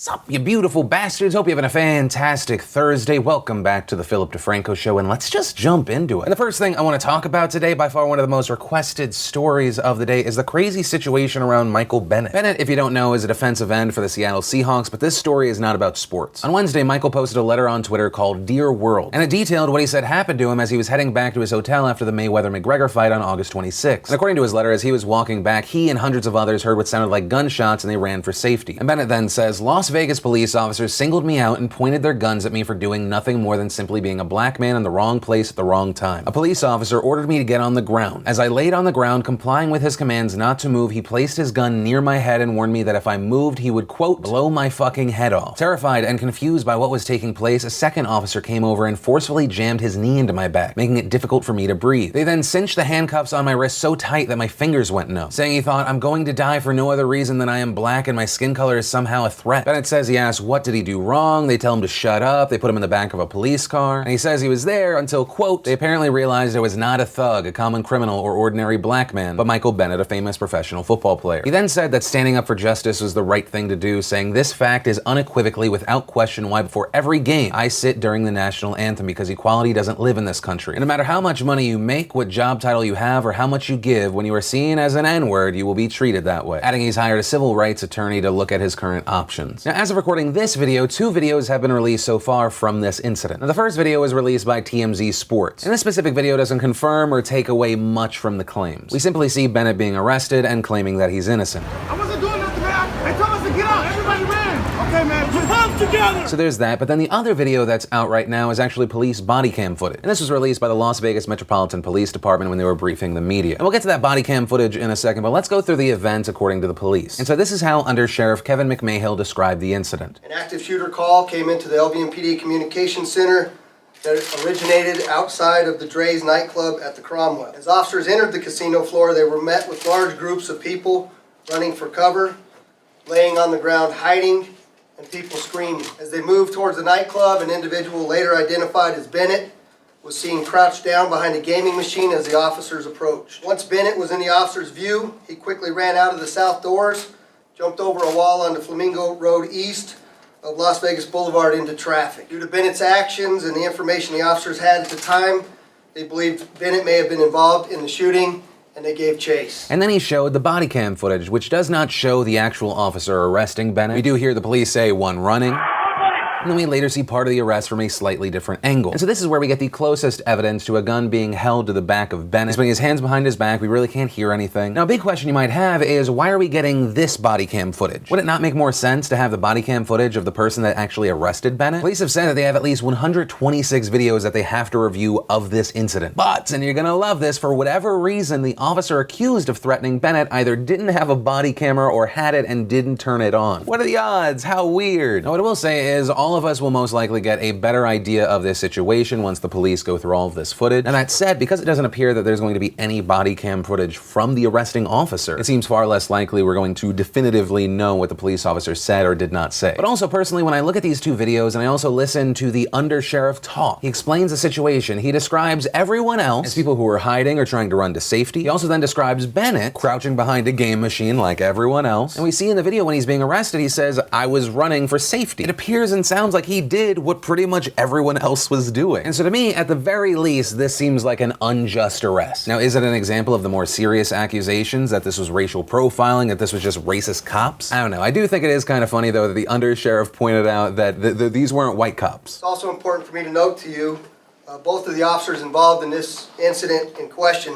Sup, you beautiful bastards? Hope you're having a fantastic Thursday. Welcome back to the Philip DeFranco Show, and let's just jump into it. And the first thing I want to talk about today, by far one of the most requested stories of the day, is the crazy situation around Michael Bennett. Bennett, if you don't know, is a defensive end for the Seattle Seahawks, but this story is not about sports. On Wednesday, Michael posted a letter on Twitter called Dear World, and it detailed what he said happened to him as he was heading back to his hotel after the Mayweather-McGregor fight on August 26th. And according to his letter, as he was walking back, he and hundreds of others heard what sounded like gunshots and they ran for safety. And Bennett then says, Las Vegas police officers singled me out and pointed their guns at me for doing nothing more than simply being a black man in the wrong place at the wrong time. A police officer ordered me to get on the ground. As I laid on the ground, complying with his commands not to move, he placed his gun near my head and warned me that if I moved, he would, quote, blow my fucking head off. Terrified and confused by what was taking place, a second officer came over and forcefully jammed his knee into my back, making it difficult for me to breathe. They then cinched the handcuffs on my wrist so tight that my fingers went numb, saying he thought, I'm going to die for no other reason than I am black and my skin color is somehow a threat. Bennett says he asked, what did he do wrong? They tell him to shut up. They put him in the back of a police car. And he says he was there until, quote, they apparently realized I was not a thug, a common criminal, or ordinary black man, but Michael Bennett, a famous professional football player. He then said that standing up for justice was the right thing to do, saying this fact is unequivocally, without question, why before every game I sit during the national anthem, because equality doesn't live in this country. And no matter how much money you make, what job title you have, or how much you give, when you are seen as an N-word, you will be treated that way. Adding he's hired a civil rights attorney to look at his current options. Now, as of recording this video, 2 videos have been released so far from this incident. Now, the first video was released by TMZ Sports, and this specific video doesn't confirm or take away much from the claims. We simply see Bennett being arrested and claiming that he's innocent. I wasn't doing nothing, man. They told us to get out. Everybody ran. Okay, man. Just come together. So there's that, but then the other video that's out right now is actually police body cam footage. And this was released by the Las Vegas Metropolitan Police Department when they were briefing the media. And we'll get to that body cam footage in a second, but let's go through the event according to the police. And so this is how Under Sheriff Kevin McMahill described the incident. An active shooter call came into the LVMPD Communications Center that originated outside of the Dre's nightclub at the Cromwell. As officers entered the casino floor, they were met with large groups of people running for cover, laying on the ground hiding, and people screaming. As they moved towards the nightclub, an individual later identified as Bennett was seen crouched down behind a gaming machine as the officers approached. Once Bennett was in the officer's view, he quickly ran out of the south doors, jumped over a wall onto Flamingo Road East of Las Vegas Boulevard into traffic. Due to Bennett's actions and the information the officers had at the time, they believed Bennett may have been involved in the shooting, and they gave chase. And then he showed the body cam footage, which does not show the actual officer arresting Bennett. We do hear the police say one running, and then we later see part of the arrest from a slightly different angle. And so this is where we get the closest evidence to a gun being held to the back of Bennett. He's putting his hands behind his back. We really can't hear anything. Now, a big question you might have is, why are we getting this body cam footage? Would it not make more sense to have the body cam footage of the person that actually arrested Bennett? Police have said that they have at least 126 videos that they have to review of this incident. But, and you're gonna love this, for whatever reason, the officer accused of threatening Bennett either didn't have a body camera or had it and didn't turn it on. What are the odds? How weird. Now, what I will say is, all of us will most likely get a better idea of this situation once the police go through all of this footage. And that said, because it doesn't appear that there's going to be any body cam footage from the arresting officer, it seems far less likely we're going to definitively know what the police officer said or did not say. But also, personally, when I look at these 2 videos and I also listen to the undersheriff talk, he explains the situation. He describes everyone else as people who are hiding or trying to run to safety. He also then describes Bennett crouching behind a game machine like everyone else. And we see in the video when he's being arrested, he says, I was running for safety. It appears and sounds like he did what pretty much everyone else was doing. And so to me, at the very least, this seems like an unjust arrest. Now, is it an example of the more serious accusations that this was racial profiling, that this was just racist cops? I don't know. I do think it is kind of funny, though, that the undersheriff pointed out that these weren't white cops. It's also important for me to note to you, both of the officers involved in this incident in question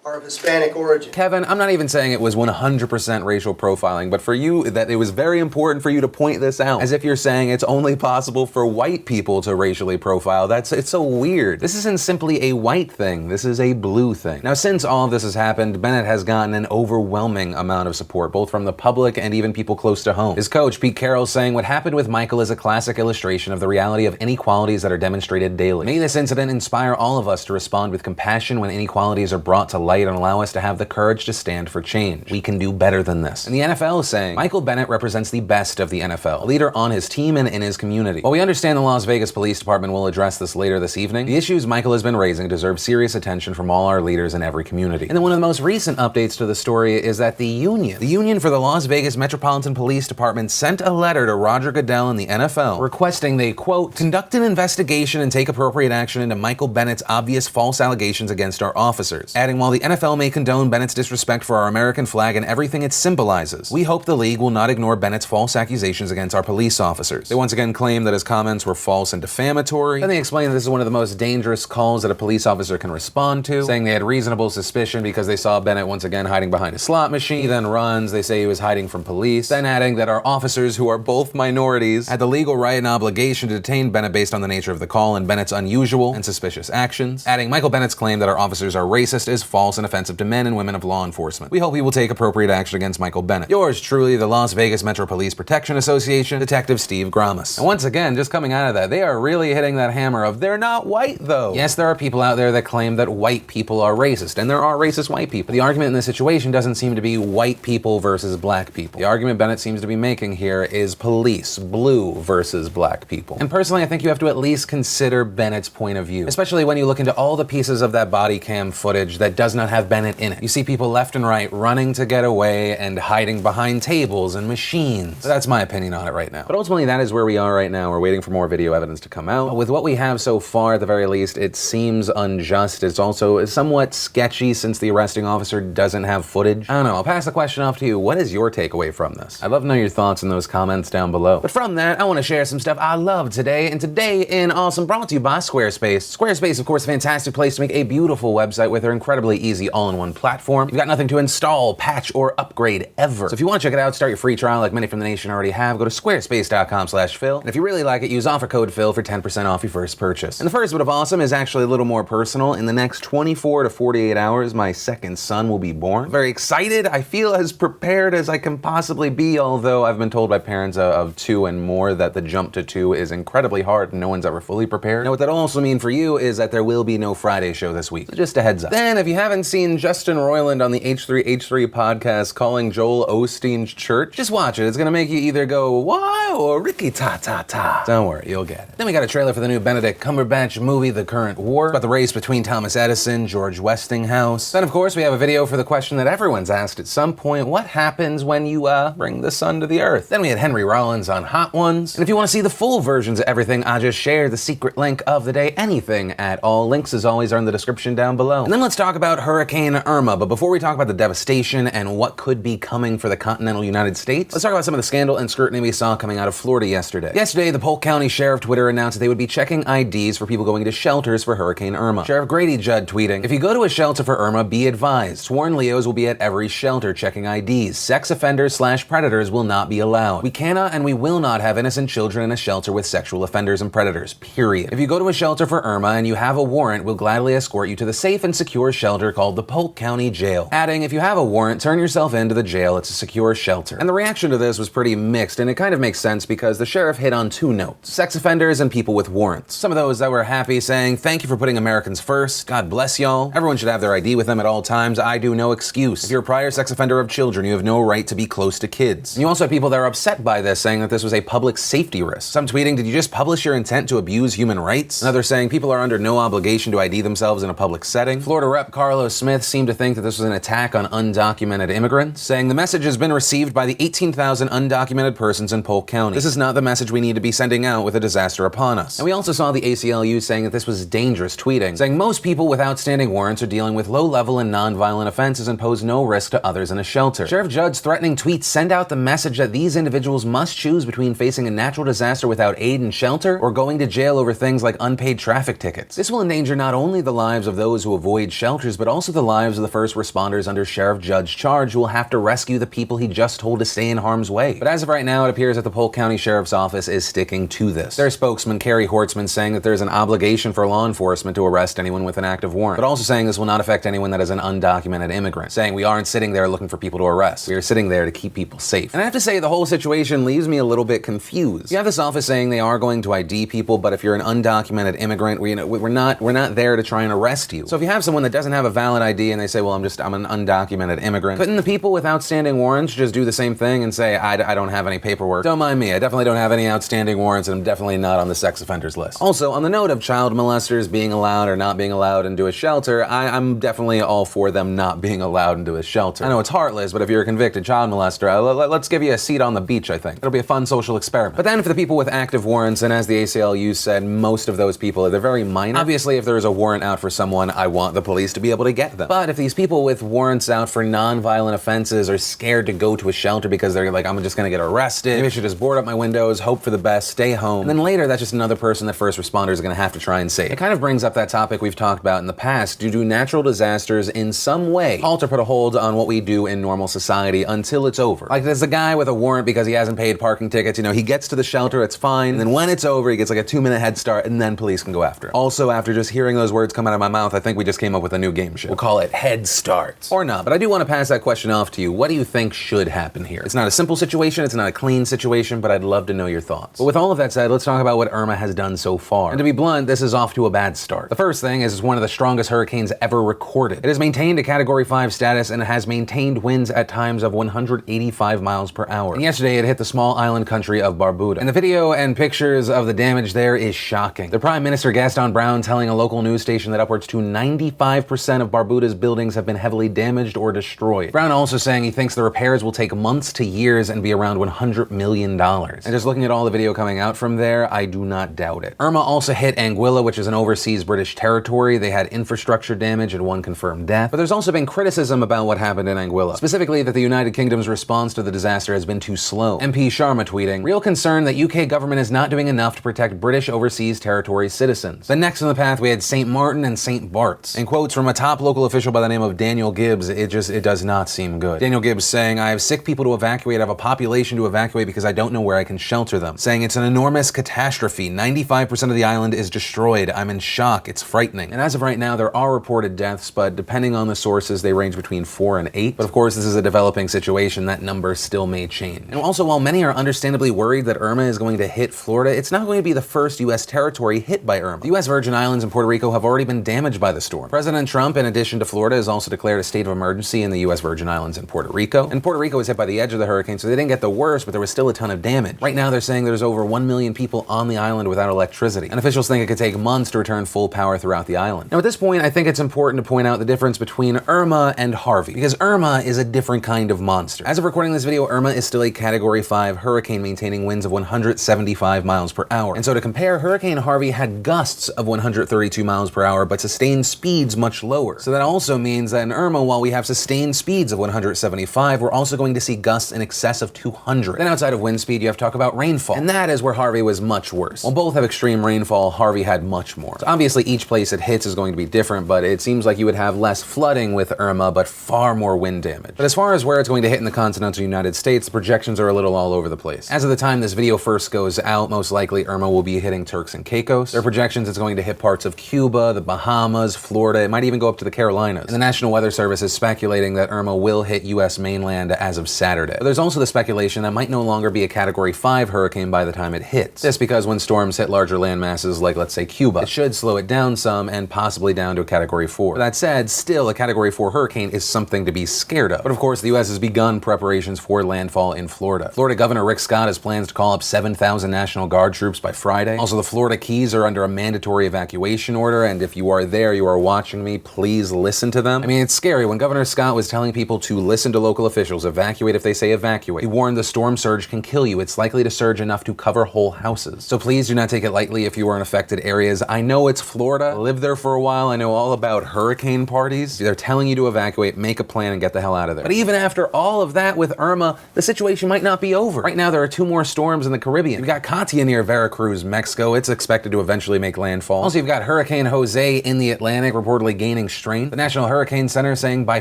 are of Hispanic origin. Kevin, I'm not even saying it was 100% racial profiling, but for you, that it was very important for you to point this out, as if you're saying it's only possible for white people to racially profile. It's so weird. This isn't simply a white thing, this is a blue thing. Now, since all of this has happened, Bennett has gotten an overwhelming amount of support, both from the public and even people close to home. His coach, Pete Carroll, saying what happened with Michael is a classic illustration of the reality of inequalities that are demonstrated daily. May this incident inspire all of us to respond with compassion when inequalities are brought to light light and allow us to have the courage to stand for change. We can do better than this. And the NFL is saying, Michael Bennett represents the best of the NFL, a leader on his team and in his community. While we understand the Las Vegas Police Department will address this later this evening, the issues Michael has been raising deserve serious attention from all our leaders in every community. And then one of the most recent updates to the story is that the union for the Las Vegas Metropolitan Police Department sent a letter to Roger Goodell and the NFL requesting they, quote, conduct an investigation and take appropriate action into Michael Bennett's obvious false allegations against our officers. Adding, while the NFL may condone Bennett's disrespect for our American flag and everything it symbolizes, we hope the league will not ignore Bennett's false accusations against our police officers. They once again claim that his comments were false and defamatory. Then they explain that this is one of the most dangerous calls that a police officer can respond to, saying they had reasonable suspicion because they saw Bennett once again hiding behind a slot machine. He then runs. They say he was hiding from police. Then adding that our officers, who are both minorities, had the legal right and obligation to detain Bennett based on the nature of the call and Bennett's unusual and suspicious actions. Adding, Michael Bennett's claim that our officers are racist is false and offensive to men and women of law enforcement. We hope he will take appropriate action against Michael Bennett. Yours truly, the Las Vegas Metro Police Protection Association, Detective Steve Gramas. And once again, just coming out of that, they are really hitting that hammer of they're not white though. Yes, there are people out there that claim that white people are racist, and there are racist white people. The argument in this situation doesn't seem to be white people versus black people. The argument Bennett seems to be making here is police, blue versus black people. And personally, I think you have to at least consider Bennett's point of view, especially when you look into all the pieces of that body cam footage that does not have Bennett in it. You see people left and right running to get away and hiding behind tables and machines. So that's my opinion on it right now. But ultimately, that is where we are right now. We're waiting for more video evidence to come out. But with what we have so far, at the very least, it seems unjust. It's also somewhat sketchy since the arresting officer doesn't have footage. I don't know. I'll pass the question off to you. What is your takeaway from this? I'd love to know your thoughts in those comments down below. But from that, I want to share some stuff I love today. And today in Awesome, brought to you by Squarespace. Squarespace, of course, a fantastic place to make a beautiful website with their incredibly easy all-in-one platform. You've got nothing to install, patch, or upgrade ever. So if you want to check it out, start your free trial like many from the nation already have, go to squarespace.com/Phil. And if you really like it, use offer code Phil for 10% off your first purchase. And the first bit of awesome is actually a little more personal. In the next 24 to 48 hours, my second son will be born. I'm very excited. I feel as prepared as I can possibly be, although I've been told by parents of 2 and more that the jump to 2 is incredibly hard and no one's ever fully prepared. Now, what that'll also mean for you is that there will be no Friday show this week. So just a heads up. Then, if you haven't seen Justin Roiland on the H3H3 podcast calling Joel Osteen's church, just watch it. It's gonna make you either go, wow, or Ricky ta ta ta. Don't worry, you'll get it. Then we got a trailer for the new Benedict Cumberbatch movie, The Current War. It's about the race between Thomas Edison, George Westinghouse. Then, of course, we have a video for the question that everyone's asked at some point: what happens when you bring the sun to the earth? Then we had Henry Rollins on Hot Ones. And if you want to see the full versions of everything I just shared, the secret link of the day, anything at all, links as always are in the description down below. And then let's talk about Hurricane Irma. But before we talk about the devastation and what could be coming for the continental United States, let's talk about some of the scandal and scrutiny we saw coming out of Florida yesterday. Yesterday, the Polk County Sheriff Twitter announced that they would be checking IDs for people going to shelters for Hurricane Irma. Sheriff Grady Judd tweeting, if you go to a shelter for Irma, be advised, sworn Leos will be at every shelter checking IDs. Sex offenders/predators will not be allowed. We cannot and we will not have innocent children in a shelter with sexual offenders and predators, period. If you go to a shelter for Irma and you have a warrant, we'll gladly escort you to the safe and secure shelter called the Polk County Jail. Adding, if you have a warrant, turn yourself into the jail. It's a secure shelter. And the reaction to this was pretty mixed, and it kind of makes sense because the sheriff hit on 2 notes: sex offenders and people with warrants. Some of those that were happy saying, thank you for putting Americans first. God bless y'all. Everyone should have their ID with them at all times. I do no excuse. If you're a prior sex offender of children, you have no right to be close to kids. And you also have people that are upset by this, saying that this was a public safety risk. Some tweeting, did you just publish your intent to abuse human rights? And others saying people are under no obligation to ID themselves in a public setting. Florida Rep. Carlos Smith seemed to think that this was an attack on undocumented immigrants, saying the message has been received by the 18,000 undocumented persons in Polk County. This is not the message we need to be sending out with a disaster upon us. And we also saw the ACLU saying that this was dangerous, tweeting, saying most people with outstanding warrants are dealing with low-level and non-violent offenses and pose no risk to others in a shelter. Sheriff Judd's threatening tweets send out the message that these individuals must choose between facing a natural disaster without aid and shelter or going to jail over things like unpaid traffic tickets. This will endanger not only the lives of those who avoid shelters, but also the lives of the first responders under Sheriff Judd's charge who will have to rescue the people he just told to stay in harm's way. But as of right now, it appears that the Polk County Sheriff's Office is sticking to this. Their spokesman, Carrie Hortzman, saying that there's an obligation for law enforcement to arrest anyone with an active warrant, but also saying this will not affect anyone that is an undocumented immigrant, saying we aren't sitting there looking for people to arrest. We are sitting there to keep people safe. And I have to say, the whole situation leaves me a little bit confused. You have this office saying they are going to ID people, but if you're an undocumented immigrant, we're not there to try and arrest you. So if you have someone that doesn't have a valid valid ID and they say, well, I'm an undocumented immigrant. Couldn't the people with outstanding warrants just do the same thing and say, I don't have any paperwork? Don't mind me, I definitely don't have any outstanding warrants and I'm definitely not on the sex offenders list. Also, on the note of child molesters being allowed or not being allowed into a shelter, I'm definitely all for them not being allowed into a shelter. I know it's heartless, but if you're a convicted child molester, let's give you a seat on the beach, I think. It'll be a fun social experiment. But then for the people with active warrants, and as the ACLU said, most of those people, they're very minor. Obviously, if there is a warrant out for someone, I want the police to be able to get them. But if these people with warrants out for non-violent offenses are scared to go to a shelter because they're like, I'm just gonna get arrested, maybe I should just board up my windows, hope for the best, stay home, and then later that's just another person that first responders are gonna have to try and save. It kind of brings up that topic we've talked about in the past. Do natural disasters in some way halt or put a hold on what we do in normal society until it's over? Like there's a guy with a warrant because he hasn't paid parking tickets, he gets to the shelter, it's fine, and then when it's over, he gets like a 2-minute head start, and then police can go after him. Also, after just hearing those words come out of my mouth, I think we just came up with a new game show. We'll call it Head Start. Or not, but I do want to pass that question off to you. What do you think should happen here? It's not a simple situation, it's not a clean situation, but I'd love to know your thoughts. But with all of that said, let's talk about what Irma has done so far. And to be blunt, this is off to a bad start. The first thing is it's one of the strongest hurricanes ever recorded. It has maintained a Category 5 status and it has maintained winds at times of 185 miles per hour. And yesterday it hit the small island country of Barbuda. And the video and pictures of the damage there is shocking. The Prime Minister Gaston Brown telling a local news station that upwards to 95% of Barbuda's buildings have been heavily damaged or destroyed. Brown also saying he thinks the repairs will take months to years and be around $100 million. And just looking at all the video coming out from there, I do not doubt it. Irma also hit Anguilla, which is an overseas British territory. They had infrastructure damage and one confirmed death. But there's also been criticism about what happened in Anguilla, specifically that the United Kingdom's response to the disaster has been too slow. MP Sharma tweeting, real concern that UK government is not doing enough to protect British overseas territory citizens. Then next in the path we had St. Martin and St. Bart's. In quotes from a top local official by the name of Daniel Gibbs, it does not seem good. Daniel Gibbs saying, I have sick people to evacuate, I have a population to evacuate because I don't know where I can shelter them. Saying it's an enormous catastrophe, 95% of the island is destroyed, I'm in shock, it's frightening. And as of right now, there are reported deaths, but depending on the sources, they range between 4 and 8. But of course, this is a developing situation, that number still may change. And also, while many are understandably worried that Irma is going to hit Florida, it's not going to be the first U.S. territory hit by Irma. The U.S. Virgin Islands and Puerto Rico have already been damaged by the storm. President Trump, in addition to Florida, has also declared a state of emergency in the U.S. Virgin Islands and Puerto Rico. And Puerto Rico was hit by the edge of the hurricane, so they didn't get the worst, but there was still a ton of damage. Right now, they're saying there's over 1 million people on the island without electricity. And officials think it could take months to return full power throughout the island. Now, at this point, I think it's important to point out the difference between Irma and Harvey, because Irma is a different kind of monster. As of recording this video, Irma is still a Category 5 hurricane maintaining winds of 175 miles per hour. And so to compare, Hurricane Harvey had gusts of 132 miles per hour, but sustained speeds much lower. So that also means that in Irma, while we have sustained speeds of 175, we're also going to see gusts in excess of 200. Then outside of wind speed, you have to talk about rainfall. And that is where Harvey was much worse. While both have extreme rainfall, Harvey had much more. So obviously each place it hits is going to be different, but it seems like you would have less flooding with Irma, but far more wind damage. But as far as where it's going to hit in the continental United States, the projections are a little all over the place. As of the time this video first goes out, most likely Irma will be hitting Turks and Caicos. There are projections it's going to hit parts of Cuba, the Bahamas, Florida, it might even go up to the Carolinas. And the National Weather Service is speculating that Irma will hit US mainland as of Saturday. But there's also the speculation that might no longer be a Category 5 hurricane by the time it hits. This because when storms hit larger land masses like, let's say, Cuba, it should slow it down some and possibly down to a Category 4. But that said, still a Category 4 hurricane is something to be scared of. But of course, the US has begun preparations for landfall in Florida. Florida Governor Rick Scott has plans to call up 7,000 National Guard troops by Friday. Also, the Florida Keys are under a mandatory evacuation order, and if you are there, you are watching me, please listen to them. I mean, it's scary. When Governor Scott was telling people to listen to local officials, evacuate if they say evacuate, he warned the storm surge can kill you. It's likely to surge enough to cover whole houses. So please do not take it lightly if you are in affected areas. I know it's Florida. I lived there for a while. I know all about hurricane parties. They're telling you to evacuate, make a plan, and get the hell out of there. But even after all of that with Irma, the situation might not be over. Right now, there are 2 more storms in the Caribbean. You've got Katia near Veracruz, Mexico. It's expected to eventually make landfall. Also, you've got Hurricane Jose in the Atlantic, reportedly gaining strength. The National Hurricane Center saying by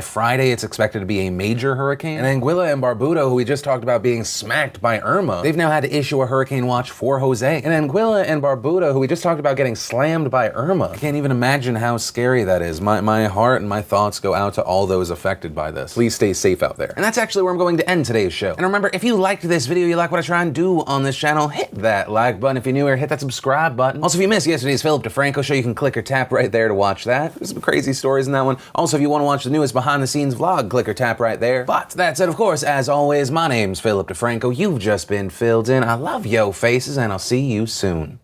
Friday it's expected to be a major hurricane. And Anguilla and Barbuda, who we just talked about being smacked by Irma, they've now had to issue a hurricane watch for Jose. And Anguilla and Barbuda, who we just talked about getting slammed by Irma, I can't even imagine how scary that is. My heart and my thoughts go out to all those affected by this. Please stay safe out there. And that's actually where I'm going to end today's show. And remember, if you liked this video, you like what I try and do on this channel, hit that like button. If you're new here, hit that subscribe button. Also, if you missed yesterday's Philip DeFranco show, you can click or tap right there to watch that. There's some crazy stories stories in that one. Also, if you want to watch the newest behind-the-scenes vlog, click or tap right there. But that said, of course, as always, my name's Philip DeFranco. You've just been filled in. I love yo faces, and I'll see you soon.